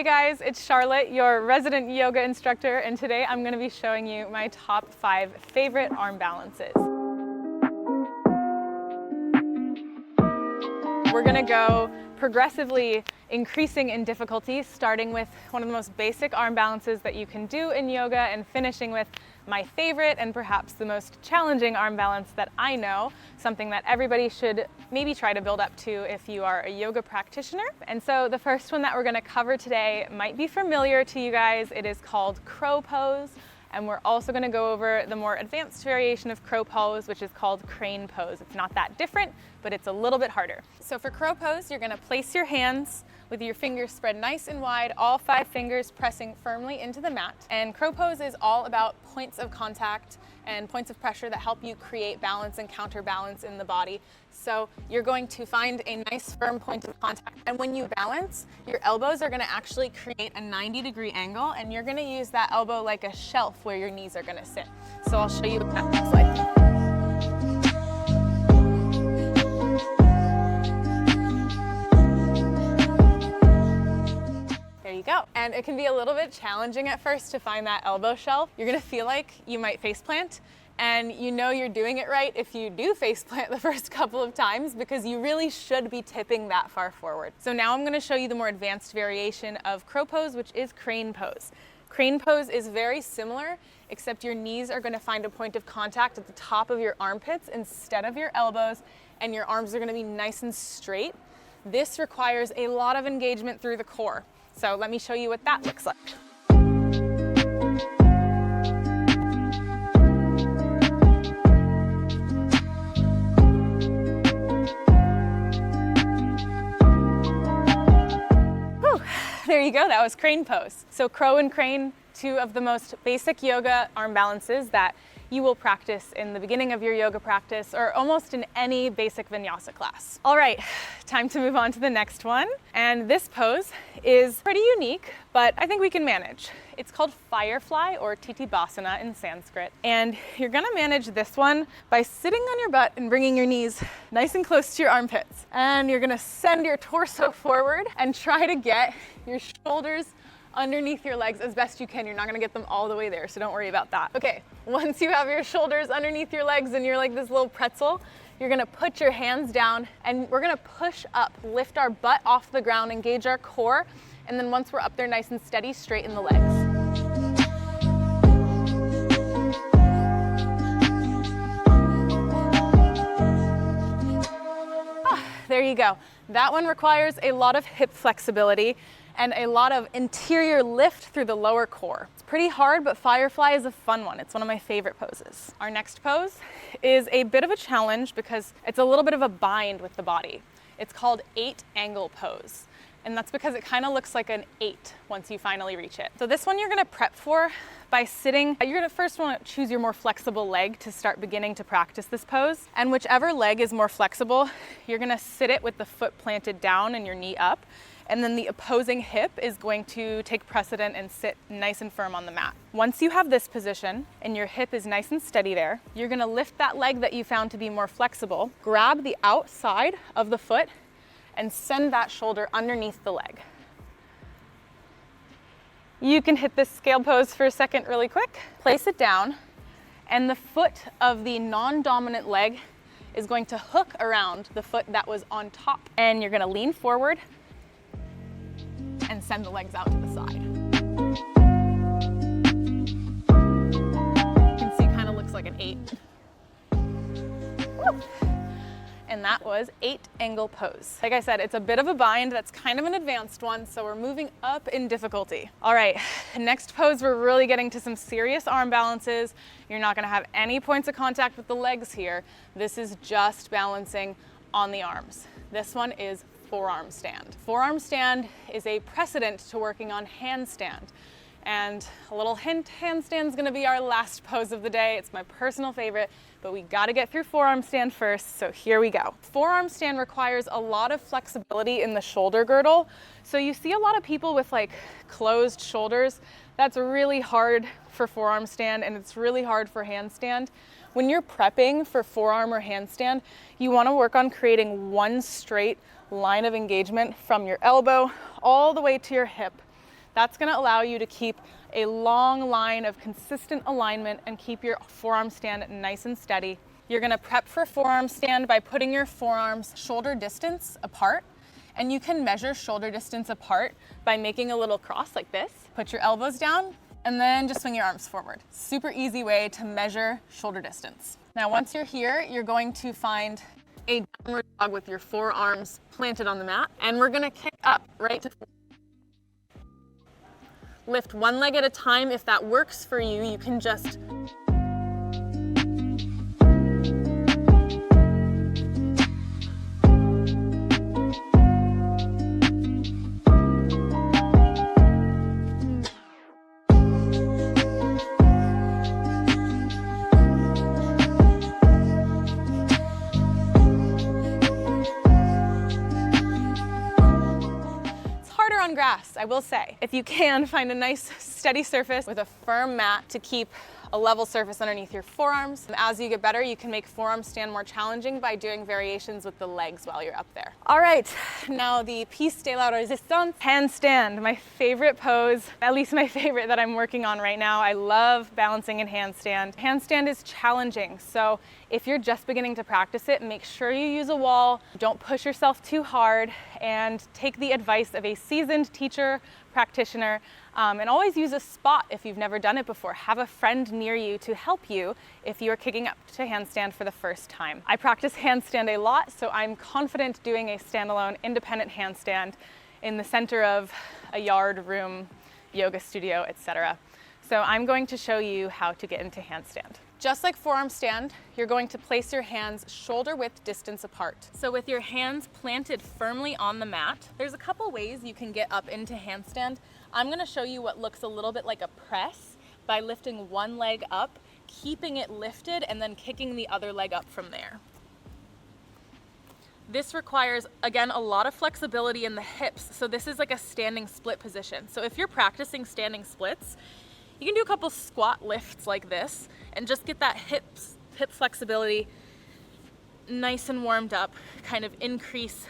guys, it's Charlotte, your resident yoga instructor, and today I'm going to be showing you my top 5 favorite arm balances. We're going to go progressively increasing in difficulty, starting with one of the most basic arm balances that you can do in yoga and finishing with my favorite and perhaps the most challenging arm balance that I know, something that everybody should maybe try to build up to if you are a yoga practitioner. And so the first one that we're going to cover today might be familiar to you guys. It is called crow pose. And we're also going to go over the more advanced variation of crow pose, which is called crane pose. It's not that different, but it's a little bit harder. So for crow pose, you're going to place your hands with your fingers spread nice and wide, all 5 fingers pressing firmly into the mat. And crow pose is all about points of contact and points of pressure that help you create balance and counterbalance in the body. So you're going to find a nice firm point of contact. And when you balance, your elbows are going to actually create a 90-degree angle, and you're going to use that elbow like a shelf where your knees are going to sit. So I'll show you what that looks like. There you go. And it can be a little bit challenging at first to find that elbow shelf. You're gonna feel like you might face plant, and you know you're doing it right if you do face plant the first couple of times, because you really should be tipping that far forward. So now I'm gonna show you the more advanced variation of crow pose, which is crane pose. Crane pose is very similar, except your knees are gonna find a point of contact at the top of your armpits instead of your elbows, and your arms are gonna be nice and straight. This requires a lot of engagement through the core. So let me show you what that looks like. Whew, there you go, that was crane pose. So crow and crane, 2 of the most basic yoga arm balances that you will practice in the beginning of your yoga practice or almost in any basic vinyasa class. All right, time to move on to the next one. And this pose is pretty unique, but I think we can manage. It's called firefly or titibhasana in Sanskrit. And you're gonna manage this one by sitting on your butt and bringing your knees nice and close to your armpits. And you're gonna send your torso forward and try to get your shoulders underneath your legs as best you can. You're not gonna get them all the way there, so don't worry about that. Okay, once you have your shoulders underneath your legs and you're like this little pretzel, you're gonna put your hands down and we're gonna push up, lift our butt off the ground, engage our core, and then once we're up there nice and steady, straighten the legs. There you go. That one requires a lot of hip flexibility and a lot of interior lift through the lower core. It's pretty hard, but firefly is a fun one. It's one of my favorite poses. Our next pose is a bit of a challenge because it's a little bit of a bind with the body. It's called 8-angle pose. And that's because it kind of looks like an 8 once you finally reach it. So this one you're gonna prep for by sitting. You're gonna first want to choose your more flexible leg to start beginning to practice this pose. And whichever leg is more flexible, you're gonna sit it with the foot planted down and your knee up. And then the opposing hip is going to take precedent and sit nice and firm on the mat. Once you have this position and your hip is nice and steady there, you're gonna lift that leg that you found to be more flexible, grab the outside of the foot and send that shoulder underneath the leg. You can hit this scale pose for a second really quick. Place it down, and the foot of the non-dominant leg is going to hook around the foot that was on top. And you're gonna lean forward and send the legs out to the side. You can see it kind of looks like an 8. Woo. And that was 8-angle pose. Like I said, it's a bit of a bind. That's kind of an advanced one, so we're moving up in difficulty. All right, next pose, we're really getting to some serious arm balances. You're not gonna have any points of contact with the legs here. This is just balancing on the arms. This one is forearm stand. Forearm stand is a precedent to working on handstand. And a little hint, handstand is gonna be our last pose of the day. It's my personal favorite, but we gotta get through forearm stand first, so here we go. Forearm stand requires a lot of flexibility in the shoulder girdle. So you see a lot of people with like closed shoulders. That's really hard for forearm stand, and it's really hard for handstand. When you're prepping for forearm or handstand, you wanna work on creating one straight line of engagement from your elbow all the way to your hip. That's gonna allow you to keep a long line of consistent alignment and keep your forearm stand nice and steady. You're gonna prep for forearm stand by putting your forearms shoulder distance apart. And you can measure shoulder distance apart by making a little cross like this. Put your elbows down and then just swing your arms forward. Super easy way to measure shoulder distance. Now, once you're here, you're going to find a downward dog with your forearms planted on the mat. And we're gonna kick up right to lift one leg at a time. If that works for you, you can just on grass, I will say. If you can, find a nice steady surface with a firm mat to keep a level surface underneath your forearms. As you get better, you can make forearm stand more challenging by doing variations with the legs while you're up there. All right, now the piece de la résistance, handstand, my favorite pose, at least my favorite that I'm working on right now. I love balancing in handstand. Handstand is challenging, so if you're just beginning to practice it, make sure you use a wall, don't push yourself too hard, and take the advice of a seasoned teacher, practitioner, and always use a spot if you've never done it before. Have a friend near you to help you if you are kicking up to handstand for the first time. I practice handstand a lot, so I'm confident doing a standalone independent handstand in the center of a yard, room, yoga studio, etc. So I'm going to show you how to get into handstand. Just like forearm stand, you're going to place your hands shoulder width distance apart. So with your hands planted firmly on the mat, there's a couple ways you can get up into handstand. I'm gonna show you what looks a little bit like a press by lifting one leg up, keeping it lifted, and then kicking the other leg up from there. This requires, again, a lot of flexibility in the hips. So this is like a standing split position. So if you're practicing standing splits, you can do a couple squat lifts like this and just get that hip flexibility nice and warmed up, kind of increase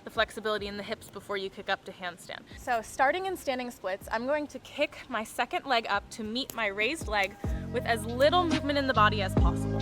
the flexibility in the hips before you kick up to handstand. So starting in standing splits, I'm going to kick my second leg up to meet my raised leg with as little movement in the body as possible.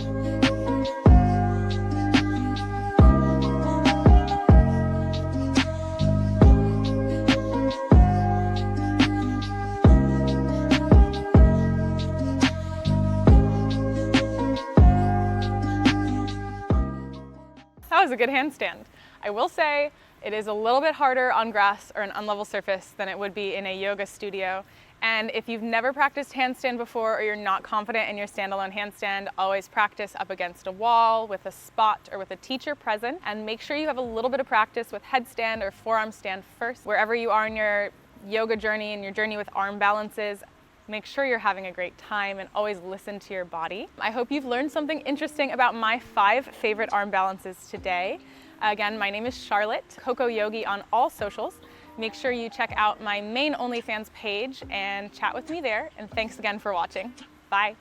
That was a good handstand. I will say it is a little bit harder on grass or an unlevel surface than it would be in a yoga studio. And if you've never practiced handstand before or you're not confident in your standalone handstand, always practice up against a wall with a spot or with a teacher present, and make sure you have a little bit of practice with headstand or forearm stand first. Wherever you are in your yoga journey and your journey with arm balances, make sure you're having a great time and always listen to your body. I hope you've learned something interesting about my 5 favorite arm balances today. Again, my name is Charlotte, Coco Yogi on all socials. Make sure you check out my main OnlyFans page and chat with me there. And thanks again for watching. Bye.